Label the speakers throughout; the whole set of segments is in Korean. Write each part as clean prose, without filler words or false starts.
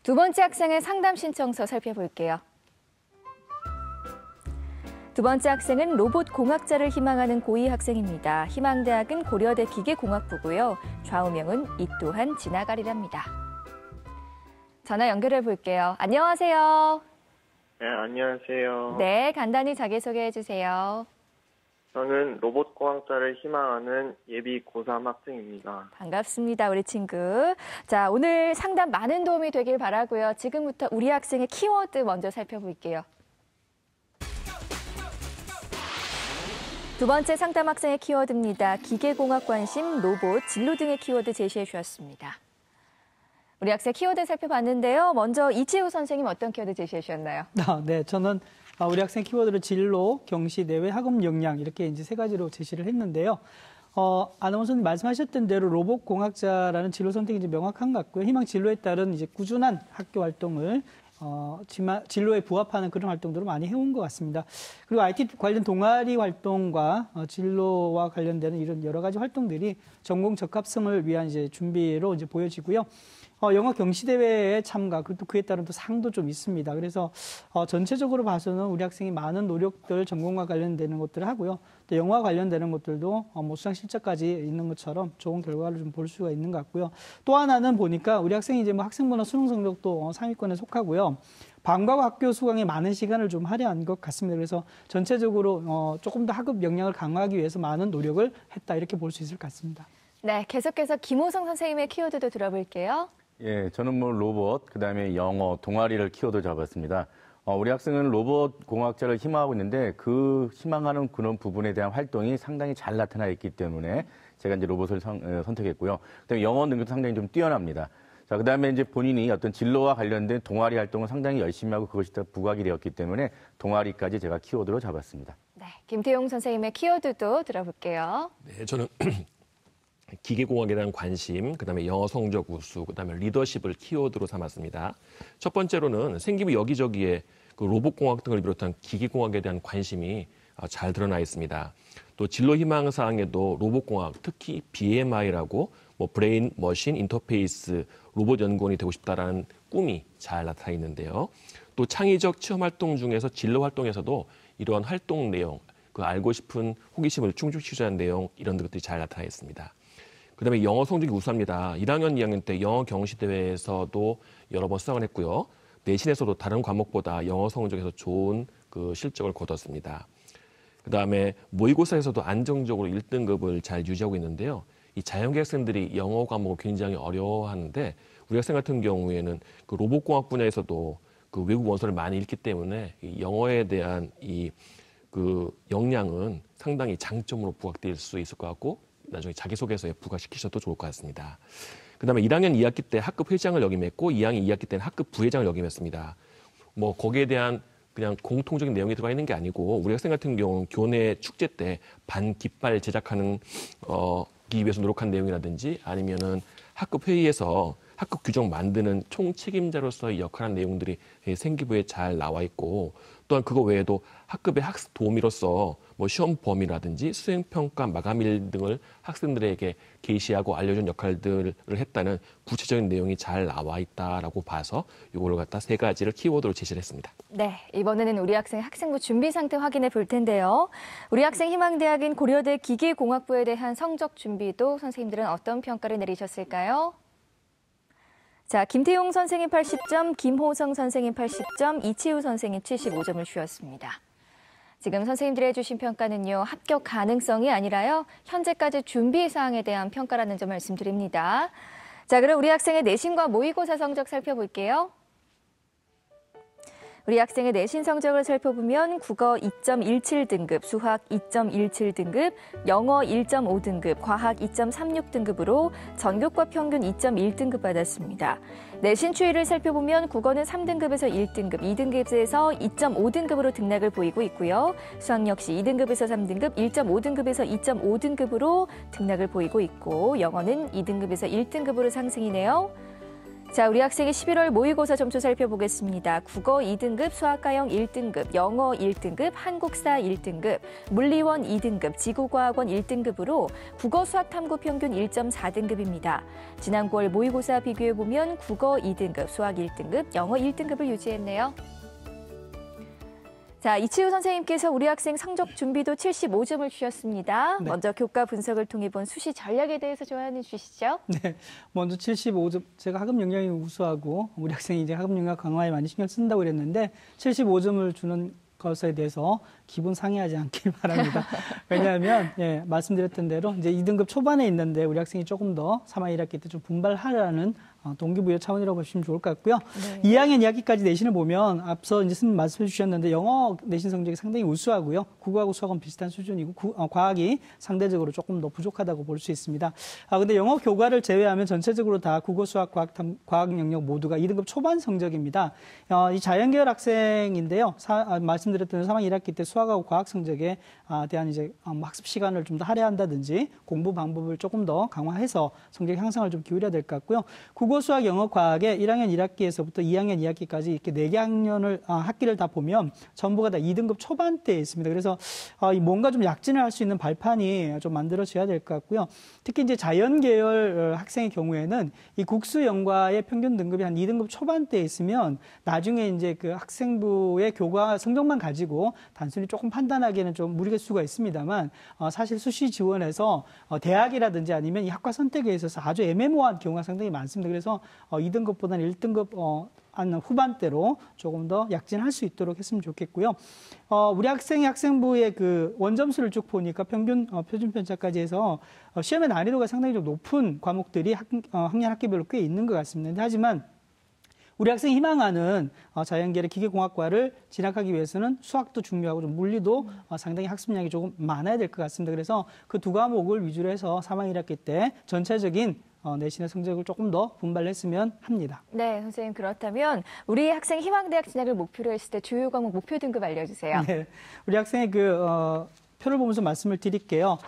Speaker 1: 두 번째 학생의 상담 신청서 살펴볼게요. 두 번째 학생은 로봇 공학자를 희망하는 고2 학생입니다. 희망대학은 고려대 기계공학부고요. 좌우명은 이 또한 지나가리랍니다. 전화 연결해 볼게요. 안녕하세요.
Speaker 2: 네, 안녕하세요.
Speaker 1: 네, 간단히 자기소개해 주세요.
Speaker 2: 저는 로봇공학자를 희망하는 예비 고3 학생입니다.
Speaker 1: 반갑습니다, 우리 친구. 자, 오늘 상담 많은 도움이 되길 바라고요. 지금부터 우리 학생의 키워드 먼저 살펴볼게요. 두 번째 상담 학생의 키워드입니다. 기계공학 관심, 로봇, 진로 등의 키워드 제시해 주셨습니다. 우리 학생 키워드 살펴봤는데요. 먼저 이치우 선생님 어떤 키워드 제시해 주셨나요?
Speaker 3: 네, 저는 우리 학생 키워드를 진로, 경시, 내외, 학업 역량 이렇게 이제 세 가지로 제시를 했는데요. 아나운서님 말씀하셨던 대로 로봇 공학자라는 진로 선택이 이제 명확한 것 같고요. 희망 진로에 따른 이제 꾸준한 학교 활동을 진로에 부합하는 그런 활동들을 많이 해온 것 같습니다. 그리고 IT 관련 동아리 활동과 진로와 관련되는 이런 여러 가지 활동들이 전공 적합성을 위한 이제 준비로 이제 보여지고요. 영어 경시대회에 참가, 그리고 그에 따른 또 상도 좀 있습니다. 그래서 전체적으로 봐서는 우리 학생이 많은 노력들, 전공과 관련되는 것들을 하고요. 또 영어와 관련되는 것들도 수상 실적까지 있는 것처럼 좋은 결과를 좀 볼 수가 있는 것 같고요. 또 하나는 보니까 우리 학생이 이제 학생부나 수능 성적도 상위권에 속하고요. 방과후 학교 수강에 많은 시간을 좀 할애한 것 같습니다. 그래서 전체적으로 조금 더 학업 역량을 강화하기 위해서 많은 노력을 했다, 이렇게 볼 수 있을 것 같습니다.
Speaker 1: 네, 계속해서 김호성 선생님의 키워드도 들어볼게요.
Speaker 4: 예, 저는 로봇, 그다음에 영어, 동아리를 키워드 잡았습니다. 우리 학생은 로봇 공학자를 희망하고 있는데 그 희망하는 그런 부분에 대한 활동이 상당히 잘 나타나 있기 때문에 제가 이제 로봇을 선택했고요. 그다음에 영어 능력도 상당히 좀 뛰어납니다. 자, 그다음에 이제 본인이 어떤 진로와 관련된 동아리 활동을 상당히 열심히 하고 그것이 다 부각이 되었기 때문에 동아리까지 제가 키워드로 잡았습니다.
Speaker 1: 네, 김태용 선생님의 키워드도 들어볼게요.
Speaker 5: 네, 저는 기계공학에 대한 관심, 그다음에 영어 성적 우수, 그다음에 리더십을 키워드로 삼았습니다. 첫 번째로는 생기부 여기저기에 그 로봇공학 등을 비롯한 기계공학에 대한 관심이 잘 드러나 있습니다. 또 진로 희망 사항에도 로봇공학, 특히 BMI라고 브레인 머신 인터페이스 로봇 연구원이 되고 싶다라는 꿈이 잘 나타나 있는데요. 또 창의적 체험 활동 중에서 진로 활동에서도 이러한 활동 내용, 그 알고 싶은 호기심을 충족시키자는 내용, 이런 것들이 잘 나타나 있습니다. 그다음에 영어 성적이 우수합니다. 1학년, 2학년 때 영어 경시대회에서도 여러 번 수상을 했고요. 내신에서도 다른 과목보다 영어 성적에서 좋은 그 실적을 거뒀습니다. 그다음에 모의고사에서도 안정적으로 1등급을 잘 유지하고 있는데요. 이 자연계 학생들이 영어 과목을 굉장히 어려워하는데 우리 학생 같은 경우에는 그 로봇공학 분야에서도 그 외국 원서를 많이 읽기 때문에 이 영어에 대한 그 역량은 상당히 장점으로 부각될 수 있을 것 같고 나중에 자기소개서에 부각시키셔도 좋을 것 같습니다. 그다음에 1학년 2학기 때 학급 회장을 역임했고 2학년 2학기 때는 학급 부회장을 역임했습니다. 거기에 대한 그냥 공통적인 내용이 들어가 있는 게 아니고 우리 학생 같은 경우는 교내 축제 때 반 깃발 제작하는 기 위해서 노력한 내용이라든지 아니면은 학급 회의에서 학급 규정 만드는 총책임자로서의 역할한 내용들이 생기부에 잘 나와 있고 또한 그거 외에도 학급의 학습 도우미로서 시험 범위라든지 수행평가 마감일 등을 학생들에게 게시하고 알려준 역할들을 했다는 구체적인 내용이 잘 나와 있다라고 봐서 이걸 갖다 세 가지를 키워드로 제시를 했습니다.
Speaker 1: 네, 이번에는 우리 학생 학생부 준비 상태 확인해 볼 텐데요. 우리 학생 희망대학인 고려대 기계공학부에 대한 성적 준비도 선생님들은 어떤 평가를 내리셨을까요? 자, 김태용 선생님 80점, 김호성 선생님 80점, 이치우 선생님 75점을 주었습니다. 지금 선생님들이 해주신 평가는요, 합격 가능성이 아니라요, 현재까지 준비 사항에 대한 평가라는 점 말씀드립니다. 자, 그럼 우리 학생의 내신과 모의고사 성적 살펴볼게요. 우리 학생의 내신 성적을 살펴보면 국어 2.17등급, 수학 2.17등급, 영어 1.5등급, 과학 2.36등급으로 전교과 평균 2.1등급 받았습니다. 내신 추이를 살펴보면 국어는 3등급에서 1등급, 2등급에서 2.5등급으로 등락을 보이고 있고요. 수학 역시 2등급에서 3등급, 1.5등급에서 2.5등급으로 등락을 보이고 있고 영어는 2등급에서 1등급으로 상승이네요. 자, 우리 학생의 11월 모의고사 점수 살펴보겠습니다. 국어 2등급, 수학과형 1등급, 영어 1등급, 한국사 1등급, 물리원 2등급, 지구과학원 1등급으로 국어 수학 탐구 평균 1.4등급입니다. 지난 9월 모의고사 비교해보면 국어 2등급, 수학 1등급, 영어 1등급을 유지했네요. 자, 이치우 선생님께서 우리 학생 성적 준비도 75점을 주셨습니다.
Speaker 3: 네.
Speaker 1: 먼저 교과 분석을 통해 본 수시 전략에 대해서 조언해 주시죠.
Speaker 3: 네, 먼저 75점. 제가 학업 역량이 우수하고 우리 학생이 이제 학업 역량 강화에 많이 신경 쓴다고 그랬는데 75점을 주는 것에 대해서 기분 상해하지 않길 바랍니다. 왜냐하면 말씀드렸던 대로 이제 2등급 초반에 있는데 우리 학생이 조금 더 3학 1학기 때 좀 분발하라는 동기부여 차원이라고 보시면 좋을 것 같고요.
Speaker 1: 네.
Speaker 3: 2학년 2학기까지 내신을 보면 앞서 이제 선생님 말씀해 주셨는데 영어 내신 성적이 상당히 우수하고요. 국어하고 수학은 비슷한 수준이고 과학이 상대적으로 조금 더 부족하다고 볼 수 있습니다. 근데 영어 교과를 제외하면 전체적으로 다 국어, 수학, 과학 영역 모두가 2등급 초반 성적입니다. 이 자연계열 학생인데요. 말씀드렸던 3학 1학기 때 수학하고 과학 성적에 대한 이제 학습 시간을 좀 더 할애한다든지 공부 방법을 조금 더 강화해서 성적 향상을 좀 기울여야 될 것 같고요. 국어, 수학, 영어, 과학에 1학년 1학기에서부터 2학년 2학기까지 이렇게 4개 학기를 다 보면 전부가 다 2등급 초반대에 있습니다. 그래서 뭔가 좀 약진을 할 수 있는 발판이 좀 만들어져야 될 것 같고요. 특히 이제 자연계열 학생의 경우에는 이 국수, 영과의 평균 등급이 한 2등급 초반대에 있으면 나중에 이제 그 학생부의 교과 성적만 가지고 단순히 조금 판단하기에는 좀 무리일 수가 있습니다만 사실 수시 지원에서 대학이라든지 아니면 이 학과 선택에 있어서 아주 애매모호한 경우가 상당히 많습니다. 그래서 2등급보다는 1등급 한 후반대로 조금 더 약진할 수 있도록 했으면 좋겠고요. 우리 학생부의 그 원점수를 쭉 보니까 평균 표준 편차까지 해서 시험의 난이도가 상당히 좀 높은 과목들이 학년 학기별로 꽤 있는 것 같습니다. 하지만 우리 학생이 희망하는 자연계열의 기계공학과를 진학하기 위해서는 수학도 중요하고 좀 물리도 상당히 학습량이 조금 많아야 될 것 같습니다. 그래서 그 두 과목을 위주로 해서 3학 1학기 때 전체적인 내신의 성적을 조금 더 분발했으면 합니다.
Speaker 1: 네, 선생님 그렇다면 우리 학생 희망대학 진학을 목표로 했을 때 주요 과목 목표 등급 알려주세요.
Speaker 3: 네, 우리 학생의 표를 보면서 말씀을 드릴게요.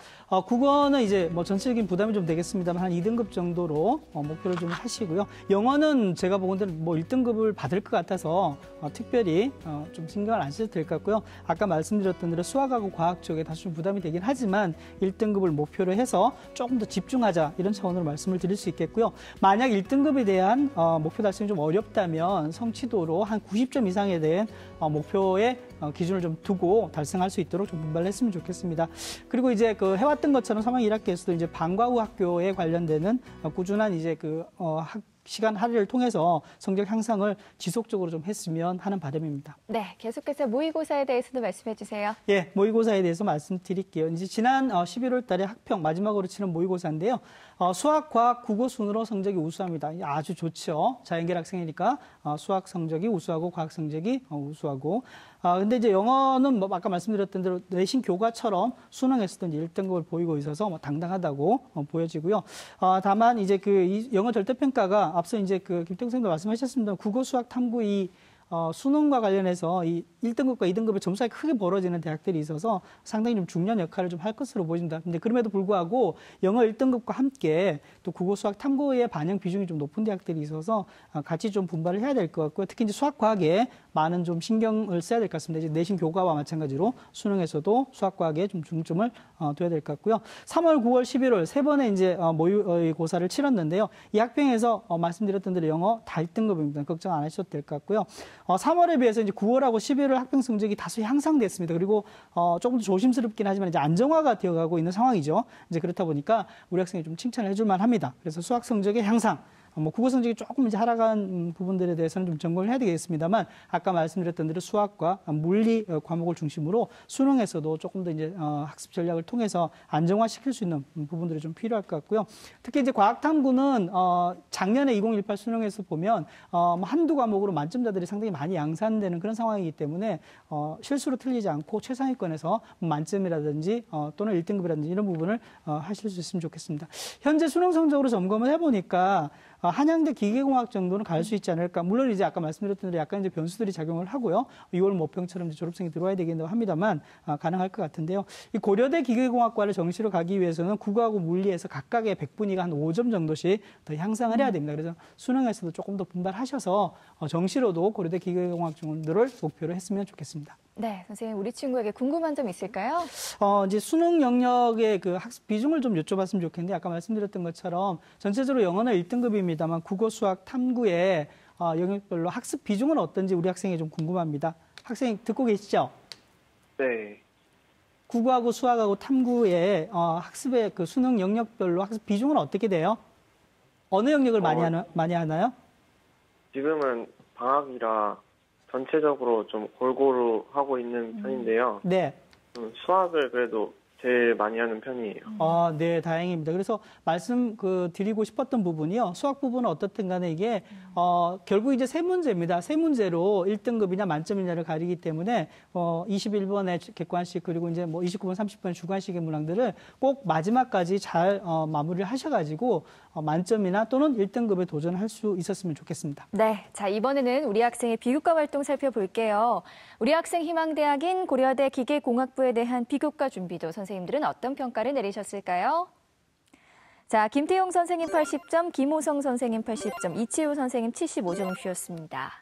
Speaker 3: 국어는 이제 뭐 전체적인 부담이 좀 되겠습니다만 한 2등급 정도로 목표를 좀 하시고요. 영어는 제가 보건대로 뭐 1등급을 받을 것 같아서 특별히 좀 신경을 안 쓰셔도 될 것 같고요. 아까 말씀드렸던 대로 수학하고 과학 쪽에 다소 좀 부담이 되긴 하지만 1등급을 목표로 해서 조금 더 집중하자 이런 차원으로 말씀을 드릴 수 있겠고요. 만약 1등급에 대한 목표 달성이 좀 어렵다면 성취도로 한 90점 이상에 대한 목표의 기준을 좀 두고 달성할 수 있도록 좀 분발을 했으면 좋겠습니다. 그리고 이제 해왔던 것처럼 3학 1학기에서도 이제 방과 후 학교에 관련되는 꾸준한 이제 시간 할애를 통해서 성적 향상을 지속적으로 좀 했으면 하는 바람입니다.
Speaker 1: 네, 계속해서 모의고사에 대해서도 말씀해 주세요.
Speaker 3: 예, 모의고사에 대해서 말씀드릴게요. 이제 지난 11월 달에 학평 마지막으로 치른 모의고사인데요. 수학, 과학, 국어 순으로 성적이 우수합니다. 아주 좋죠. 자연계열 학생이니까 수학 성적이 우수하고 과학 성적이 우수하고. 근데 이제 영어는 뭐 아까 말씀드렸던 대로 내신 교과처럼 수능에서도 이제 1등급을 보이고 있어서 뭐 당당하다고 보여지고요. 다만 이제 이 영어 절대평가가 앞서 이제 김태국 선생님도 말씀하셨습니다. 국어, 수학, 탐구 수능과 관련해서 이 1등급과 2등급의 점수가 크게 벌어지는 대학들이 있어서 상당히 좀 중요한 역할을 좀 할 것으로 보입니다. 근데 그럼에도 불구하고 영어 1등급과 함께 또 국어, 수학, 탐구의 반영 비중이 좀 높은 대학들이 있어서 같이 좀 분발을 해야 될 것 같고요. 특히 이제 수학, 과학에 많은 좀 신경을 써야 될 것 같습니다. 이제 내신 교과와 마찬가지로 수능에서도 수학, 과학에 좀 중점을 둬야 될 것 같고요. 3월, 9월, 11월 세 번의 이제 모의고사를 치렀는데요. 이 학평에서 말씀드렸던 대로 영어 다 1등급입니다. 걱정 안 하셔도 될 것 같고요. 3월에 비해서 이제 9월하고 11월 학평 성적이 다소 향상됐습니다. 그리고 조금 더 조심스럽긴 하지만 이제 안정화가 되어가고 있는 상황이죠. 이제 그렇다 보니까 우리 학생이 좀 칭찬을 해줄 만합니다. 그래서 수학 성적의 향상, 국어 성적이 조금 이제 하락한 부분들에 대해서는 좀 점검을 해야 되겠습니다만 아까 말씀드렸던 대로 수학과 물리 과목을 중심으로 수능에서도 조금 더 이제 학습 전략을 통해서 안정화시킬 수 있는 부분들이 좀 필요할 것 같고요. 특히 이제 과학탐구는 작년에 2018 수능에서 보면 한두 과목으로 만점자들이 상당히 많이 양산되는 그런 상황이기 때문에 실수로 틀리지 않고 최상위권에서 만점이라든지 또는 1등급이라든지 이런 부분을 하실 수 있으면 좋겠습니다. 현재 수능 성적으로 점검을 해보니까 한양대 기계공학 정도는 갈 수 있지 않을까. 물론 이제 아까 말씀드렸던 대로 약간 이제 변수들이 작용을 하고요. 6월 모평처럼 이제 졸업생이 들어와야 되겠다고 합니다만 가능할 것 같은데요. 이 고려대 기계공학과를 정시로 가기 위해서는 국어하고 물리에서 각각의 100분위가 한 5점 정도씩 더 향상을 해야 됩니다. 그래서 수능에서도 조금 더 분발하셔서 정시로도 고려대 기계공학 정도를 목표로 했으면 좋겠습니다.
Speaker 1: 네, 선생님 우리 친구에게 궁금한 점 있을까요?
Speaker 3: 이제 수능 영역의 그 학습 비중을 좀 여쭤봤으면 좋겠는데 아까 말씀드렸던 것처럼 전체적으로 영어는 1등급입니다만 국어, 수학, 탐구의 영역별로 학습 비중은 어떤지 우리 학생이 좀 궁금합니다. 학생 듣고 계시죠?
Speaker 2: 네.
Speaker 3: 국어하고 수학하고 탐구의 학습의 그 수능 영역별로 학습 비중은 어떻게 돼요? 어느 영역을 많이 하나요?
Speaker 2: 지금은 방학이라 전체적으로 좀 골고루 하고 있는 편인데요.
Speaker 3: 네.
Speaker 2: 수학을 그래도 제일 많이 하는 편이에요.
Speaker 3: 네, 다행입니다. 그래서 말씀 드리고 싶었던 부분이요. 수학 부분은 어떻든 간에 이게, 결국 이제 세 문제입니다. 세 문제로 1등급이냐 만점이냐를 가리기 때문에, 21번의 객관식, 그리고 이제 뭐 29번, 30번의 주관식의 문항들을 꼭 마지막까지 잘, 마무리를 하셔가지고, 만점이나 또는 1등급에 도전할 수 있었으면 좋겠습니다.
Speaker 1: 네, 자 이번에는 우리 학생의 비교과 활동 살펴볼게요. 우리 학생 희망대학인 고려대 기계공학부에 대한 비교과 준비도 선생님들은 어떤 평가를 내리셨을까요? 자, 김태용 선생님 80점, 김호성 선생님 80점, 이치우 선생님 75점을 주셨습니다.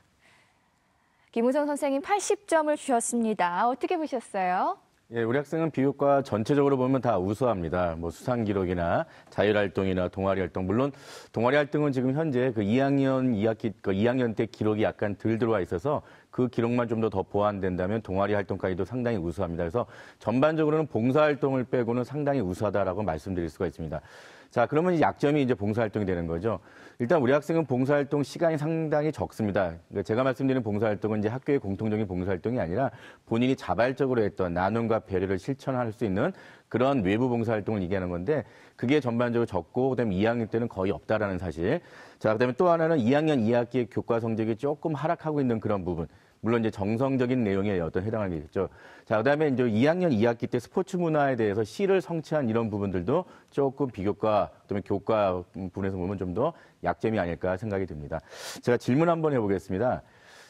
Speaker 1: 김호성 선생님 80점을 주셨습니다. 어떻게 보셨어요?
Speaker 4: 예, 우리 학생은 비교과 전체적으로 보면 다 우수합니다. 뭐 수상 기록이나 자율 활동이나 동아리 활동, 물론 동아리 활동은 지금 현재 그 2학년 때 기록이 약간 덜 들어와 있어서 그 기록만 좀 더 보완된다면 동아리 활동까지도 상당히 우수합니다. 그래서 전반적으로는 봉사 활동을 빼고는 상당히 우수하다라고 말씀드릴 수가 있습니다. 자, 그러면 약점이 이제 봉사활동이 되는 거죠. 일단 우리 학생은 봉사활동 시간이 상당히 적습니다. 그러니까 제가 말씀드리는 봉사활동은 이제 학교의 공통적인 봉사활동이 아니라 본인이 자발적으로 했던 나눔과 배려를 실천할 수 있는 그런 외부 봉사활동을 얘기하는 건데 그게 전반적으로 적고 그다음에 2학년 때는 거의 없다라는 사실. 자, 그다음에 또 하나는 2학년 2학기의 교과 성적이 조금 하락하고 있는 그런 부분. 물론 이제 정성적인 내용에 어떤 해당하겠죠. 자, 그다음에 이제 2학년 2학기 때 스포츠 문화에 대해서 시를 성취한 이런 부분들도 조금 비교과 또는 교과 부분에서 보면 좀 더 약점이 아닐까 생각이 듭니다. 제가 질문 한번 해보겠습니다.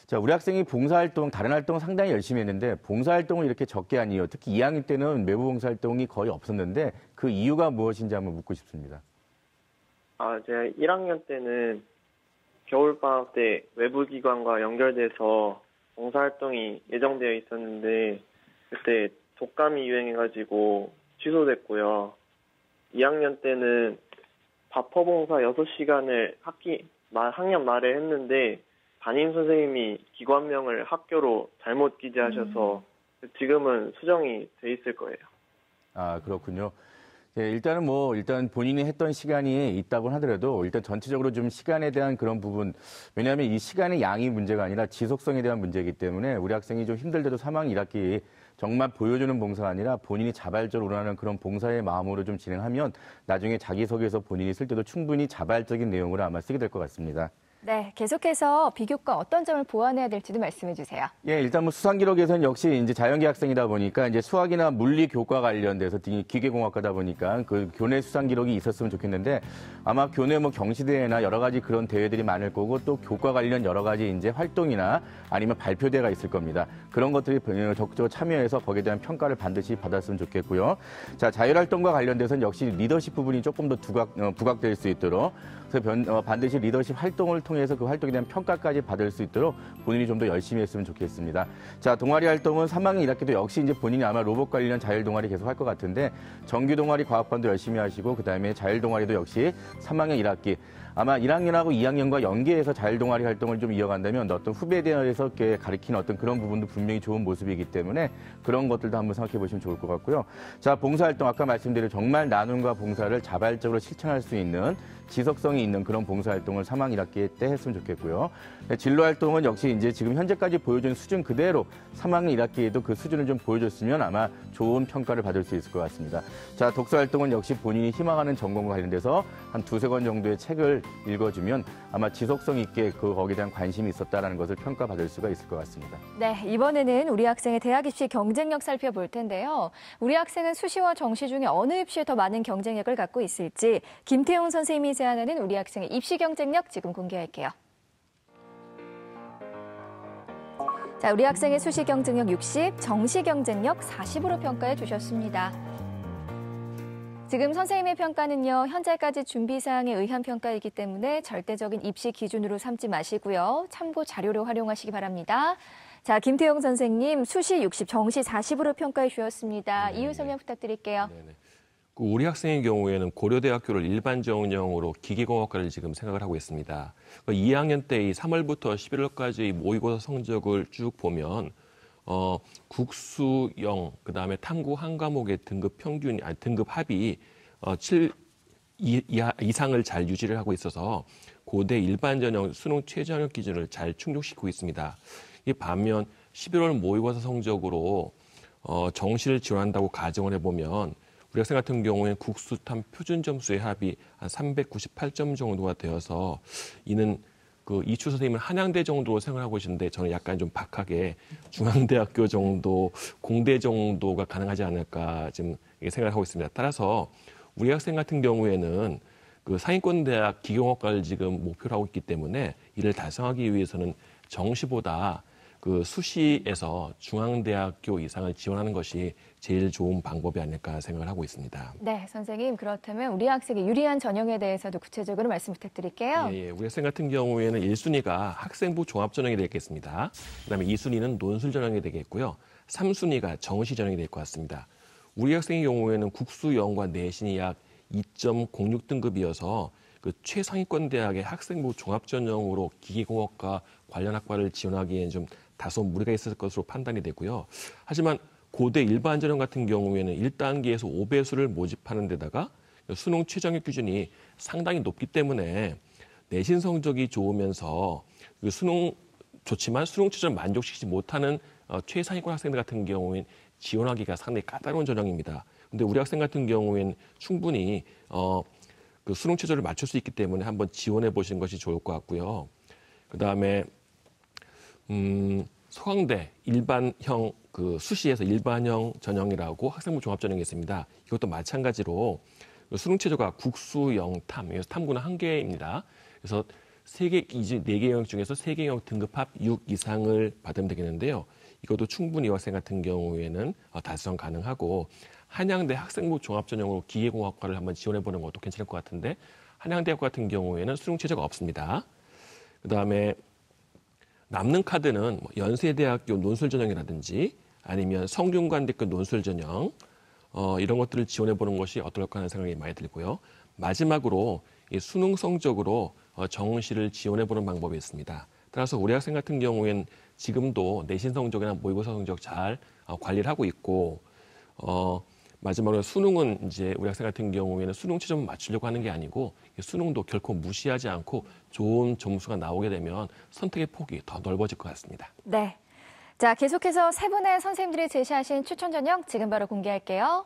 Speaker 4: 자, 우리 학생이 봉사활동, 다른 활동 상당히 열심히 했는데 봉사활동을 이렇게 적게 한 이유, 특히 2학년 때는 외부 봉사활동이 거의 없었는데 그 이유가 무엇인지 한번 묻고 싶습니다.
Speaker 2: 제가 1학년 때는 겨울방학 때 외부기관과 연결돼서 봉사활동이 예정되어 있었는데 그때 독감이 유행해가지고 취소됐고요. 2학년 때는 바퍼봉사 6시간을 학년 말에 했는데 담임 선생님이 기관명을 학교로 잘못 기재하셔서 지금은 수정이 돼 있을 거예요.
Speaker 4: 아, 그렇군요. 예, 일단 본인이 했던 시간이 있다고 하더라도 일단 전체적으로 좀 시간에 대한 그런 부분, 왜냐하면 이 시간의 양이 문제가 아니라 지속성에 대한 문제이기 때문에 우리 학생이 좀 힘들더라도 3학년 1학기 정말 보여주는 봉사가 아니라 본인이 자발적으로 원하는 그런 봉사의 마음으로 좀 진행하면 나중에 자기소개서 본인이 쓸 때도 충분히 자발적인 내용으로 아마 쓰게 될 것 같습니다.
Speaker 1: 네, 계속해서 비교과 어떤 점을 보완해야 될지도 말씀해 주세요.
Speaker 4: 예, 일단 뭐 수상 기록에서는 역시 이제 자연계 학생이다 보니까 이제 수학이나 물리 교과 관련돼서 기계공학과다 보니까 그 교내 수상 기록이 있었으면 좋겠는데 아마 교내 뭐 경시대회나 여러 가지 그런 대회들이 많을 거고 또 교과 관련 여러 가지 이제 활동이나 아니면 발표대회가 있을 겁니다. 그런 것들이 적극적으로 참여해서 거기에 대한 평가를 반드시 받았으면 좋겠고요. 자, 자율활동과 관련돼서는 역시 리더십 부분이 조금 더 부각될 수 있도록 그래서 반드시 리더십 활동을 통해서 그 활동에 대한 평가까지 받을 수 있도록 본인이 좀 더 열심히 했으면 좋겠습니다. 자, 동아리 활동은 3학년 1학기도 역시 이제 본인이 아마 로봇 관련 자율 동아리 계속 할 것 같은데 정규 동아리 과학반도 열심히 하시고 그다음에 자율 동아리도 역시 3학년 1학기 아마 1학년하고 2학년과 연계해서 자율 동아리 활동을 좀 이어간다면 어떤 후배에 대해서 가르치는 어떤 그런 부분도 분명히 좋은 모습이기 때문에 그런 것들도 한번 생각해 보시면 좋을 것 같고요. 자, 봉사활동 아까 말씀드린 정말 나눔과 봉사를 자발적으로 실천할 수 있는 지속성이 있는 그런 봉사활동을 3학년 1학기 때 했으면 좋겠고요. 진로활동은 역시 이제 지금 현재까지 보여준 수준 그대로 3학년 1학기에도 그 수준을 좀 보여줬으면 아마 좋은 평가를 받을 수 있을 것 같습니다. 자, 독서활동은 역시 본인이 희망하는 전공과 관련돼서 한 2-3권 정도의 책을 읽어주면 아마 지속성 있게 거기에 대한 관심이 있었다는 것을 평가받을 수가 있을 것 같습니다.
Speaker 1: 네, 이번에는 우리 학생의 대학 입시 경쟁력 살펴볼 텐데요. 우리 학생은 수시와 정시 중에 어느 입시에 더 많은 경쟁력을 갖고 있을지 김태용 선생님이 제안하는 우리 학생의 입시 경쟁력 지금 공개할게요. 자, 우리 학생의 수시 경쟁력 60, 정시 경쟁력 40으로 평가해 주셨습니다. 지금 선생님의 평가는요, 현재까지 준비 사항에 의한 평가이기 때문에 절대적인 입시 기준으로 삼지 마시고요. 참고 자료로 활용하시기 바랍니다. 자, 김태용 선생님, 수시 60, 정시 40으로 평가해 주셨습니다. 이유 설명 부탁드릴게요.
Speaker 5: 네네. 우리 학생의 경우에는 고려대학교를 일반 전형으로 기계공학과를 지금 생각을 하고 있습니다. 2학년 때 이 3월부터 11월까지 모의고사 성적을 쭉 보면 국수 0, 그다음에 탐구 한 과목의 등급 합이 7 이상을 잘 유지를 하고 있어서 고대 일반 전형 수능 최저학력 기준을 잘 충족시키고 있습니다. 이 반면 11월 모의고사 성적으로 정시를 지원한다고 가정을 해보면 우리 학생 같은 경우에는 국수탐 표준 점수의 합이 한 398점 정도가 되어서 이는 이추 선생님은 한양대 정도로 생각하고 계시는데 저는 약간 좀 박하게 중앙대학교 정도, 공대 정도가 가능하지 않을까 지금 생각을 하고 있습니다. 따라서 우리 학생 같은 경우에는 상위권 대학 기계공학과를 지금 목표로 하고 있기 때문에 이를 달성하기 위해서는 정시보다 수시에서 중앙대학교 이상을 지원하는 것이 제일 좋은 방법이 아닐까 생각을 하고 있습니다.
Speaker 1: 네, 선생님, 그렇다면 우리 학생의 유리한 전형에 대해서도 구체적으로 말씀 부탁드릴게요.
Speaker 5: 예, 우리 학생 같은 경우에는 1순위가 학생부 종합전형이 되겠습니다. 그다음에 2순위는 논술전형이 되겠고요. 3순위가 정시전형이 될 것 같습니다. 우리 학생의 경우에는 국수영과 내신이 약 2.06등급이어서 최상위권 대학의 학생부 종합전형으로 기계공학과 관련 학과를 지원하기에는 좀 다소 무리가 있을 것으로 판단이 되고요. 하지만 고대 일반 전형 같은 경우에는 1단계에서 5배수를 모집하는 데다가 수능 최저학력 기준이 상당히 높기 때문에 내신 성적이 좋으면서 수능 좋지만 수능 최저를 만족시키지 못하는 최상위권 학생들 같은 경우에는 지원하기가 상당히 까다로운 전형입니다. 근데 우리 학생 같은 경우에는 충분히 수능 최저를 맞출 수 있기 때문에 한번 지원해 보시는 것이 좋을 것 같고요. 그다음에 서강대 일반형 수시에서 일반형 전형이라고 학생부 종합전형이 있습니다. 이것도 마찬가지로 수능 최저가 국수, 영탐, 탐구는 1개입니다. 그래서 4개 영역 중에서 3개 영역 등급합 6 이상을 받으면 되겠는데요. 이것도 충분히 학생 같은 경우에는 달성 가능하고 한양대 학생부 종합전형으로 기계공학과를 한번 지원해보는 것도 괜찮을 것 같은데 한양대학 같은 경우에는 수능 최저가 없습니다. 그다음에 남는 카드는 연세대학교 논술전형이라든지 아니면 성균관대학교 논술전형 이런 것들을 지원해보는 것이 어떨까 하는 생각이 많이 들고요. 마지막으로 이 수능 성적으로 정시를 지원해보는 방법이 있습니다. 따라서 우리 학생 같은 경우에는 지금도 내신 성적이나 모의고사 성적 잘 관리를 하고 있고 마지막으로 수능은 이제 우리 학생 같은 경우에는 수능 최저만 맞추려고 하는 게 아니고 수능도 결코 무시하지 않고 좋은 점수가 나오게 되면 선택의 폭이 더 넓어질 것 같습니다.
Speaker 1: 네. 자, 계속해서 세 분의 선생님들이 제시하신 추천 전형 지금 바로 공개할게요.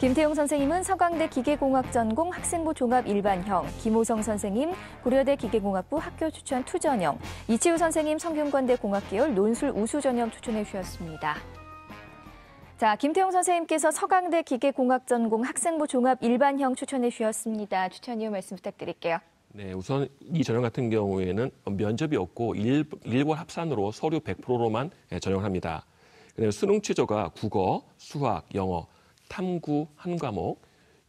Speaker 1: 김태용 선생님은 서강대 기계공학 전공 학생부 종합 일반형, 김호성 선생님 고려대 기계공학부 학교 추천 투전형, 이치우 선생님 성균관대 공학계열 논술 우수 전형 추천해 주셨습니다. 자, 김태용 선생님께서 서강대 기계공학 전공 학생부 종합 일반형 추천해 주셨습니다. 추천 이유 말씀 부탁드릴게요.
Speaker 5: 네, 우선 이 전형 같은 경우에는 면접이 없고 일괄 합산으로 서류 100%로만 전형을 합니다. 그다음에 수능 최저가 국어, 수학, 영어, 탐구 한 과목,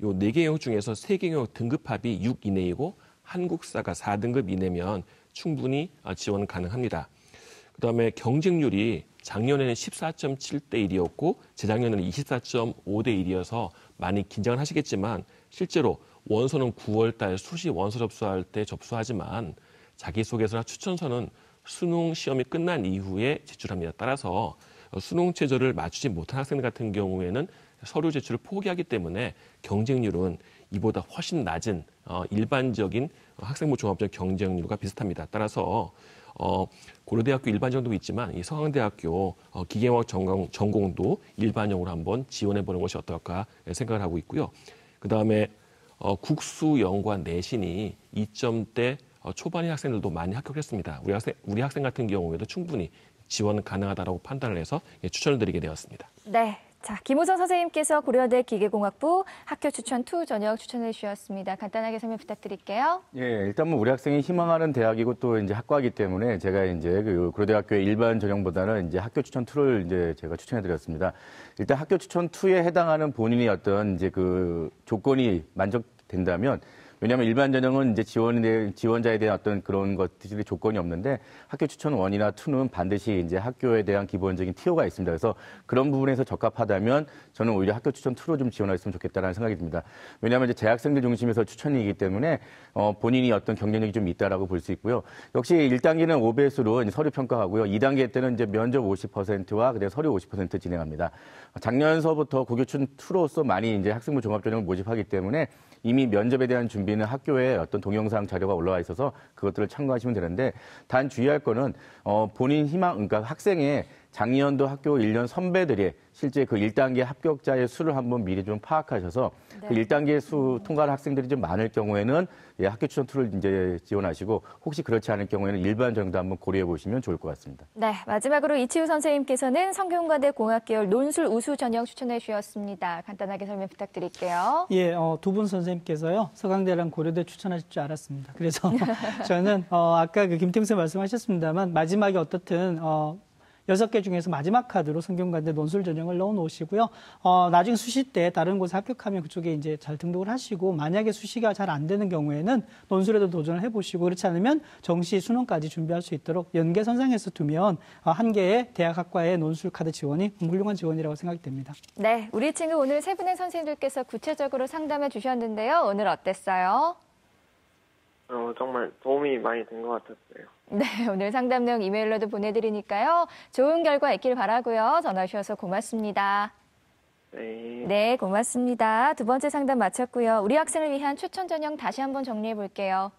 Speaker 5: 요 4개 영역 중에서 3개 영역 등급합이 6 이내이고 한국사가 4등급 이내면 충분히 지원 가능합니다. 그다음에 경쟁률이 작년에는 14.7대 1이었고 재작년에는 24.5대 1이어서 많이 긴장을 하시겠지만 실제로 원서는 9월 달 수시 원서 접수할 때 접수하지만 자기소개서나 추천서는 수능 시험이 끝난 이후에 제출합니다. 따라서 수능 최저를 맞추지 못한 학생들 같은 경우에는 서류 제출을 포기하기 때문에 경쟁률은 이보다 훨씬 낮은 일반적인 학생부 종합전 경쟁률과 비슷합니다. 따라서 고려대학교 일반형도 있지만 이 서강대학교 기계공학 전공도 일반형으로 한번 지원해보는 것이 어떨까 생각을 하고 있고요. 그다음에 국수, 영과 내신이 2점대 초반의 학생들도 많이 합격했습니다. 우리 학생 같은 경우에도 충분히 지원 가능하다고 판단을 해서 추천을 드리게 되었습니다.
Speaker 1: 네. 자, 김호성 선생님께서 고려대 기계공학부 학교 추천 2 전형 추천해 주셨습니다. 간단하게 설명 부탁드릴게요.
Speaker 4: 예, 일단 뭐 우리 학생이 희망하는 대학이고 또 이제 학과이기 때문에 제가 이제 그 고려대학교의 일반 전형보다는 이제 학교 추천 2를 이제 제가 추천해 드렸습니다. 일단 학교 추천 2에 해당하는 본인이 어떤 이제 그 조건이 만족된다면, 왜냐하면 일반 전형은 이제 지원자에 대한 어떤 그런 것들이 조건이 없는데 학교 추천 1이나 2는 반드시 이제 학교에 대한 기본적인 티오가 있습니다. 그래서 그런 부분에서 적합하다면 저는 오히려 학교 추천 2로 좀 지원했으면 좋겠다는 생각이 듭니다. 왜냐하면 이제 재학생들 중심에서 추천이기 때문에 본인이 어떤 경쟁력이 좀 있다라고 볼 수 있고요. 역시 1단계는 OBS로 서류 평가하고요. 2단계 때는 이제 면접 50%와 그다음에 서류 50% 진행합니다. 작년서부터 고교춘 2로서 많이 이제 학생부 종합전형을 모집하기 때문에 이미 면접에 대한 준비는 학교에 어떤 동영상 자료가 올라와 있어서 그것들을 참고하시면 되는데, 단 주의할 거는 본인 희망, 그러니까 학생의 작년도 학교 1년 선배들의 실제 그 1단계 합격자의 수를 한번 미리 좀 파악하셔서 그 1단계 수 통과한 학생들이 좀 많을 경우에는 예, 학교 추천 2를 이제 지원하시고, 혹시 그렇지 않을 경우에는 일반 전형도 한번 고려해 보시면 좋을 것 같습니다.
Speaker 1: 네, 마지막으로 이치우 선생님께서는 성균관대 공학계열 논술 우수 전형 추천해 주셨습니다. 간단하게 설명 부탁드릴게요.
Speaker 3: 예, 두 분 선생님께서요, 서강대랑 고려대 추천하실 줄 알았습니다. 그래서 저는 아까 그 김태웅 말씀하셨습니다만 마지막에 어떻든 6개 중에서 마지막 카드로 성균관대 논술 전형을 넣어 놓으시고요. 나중에 수시 때 다른 곳에 합격하면 그쪽에 이제 잘 등록을 하시고, 만약에 수시가 잘 안 되는 경우에는 논술에도 도전을 해보시고, 그렇지 않으면 정시 수능까지 준비할 수 있도록 연계선상에서 두면 한 개의 대학학과의 논술 카드 지원이 훌륭한 지원이라고 생각이 됩니다.
Speaker 1: 네, 우리 친구 오늘 세 분의 선생님들께서 구체적으로 상담해 주셨는데요. 오늘 어땠어요?
Speaker 2: 정말 도움이 많이 된 것 같았어요.
Speaker 1: 네, 오늘 상담 내용 이메일로도 보내드리니까요. 좋은 결과 있길 바라고요. 전화 주셔서 고맙습니다.
Speaker 2: 네.
Speaker 1: 네, 고맙습니다. 두 번째 상담 마쳤고요. 우리 학생을 위한 추천 전형 다시 한번 정리해 볼게요.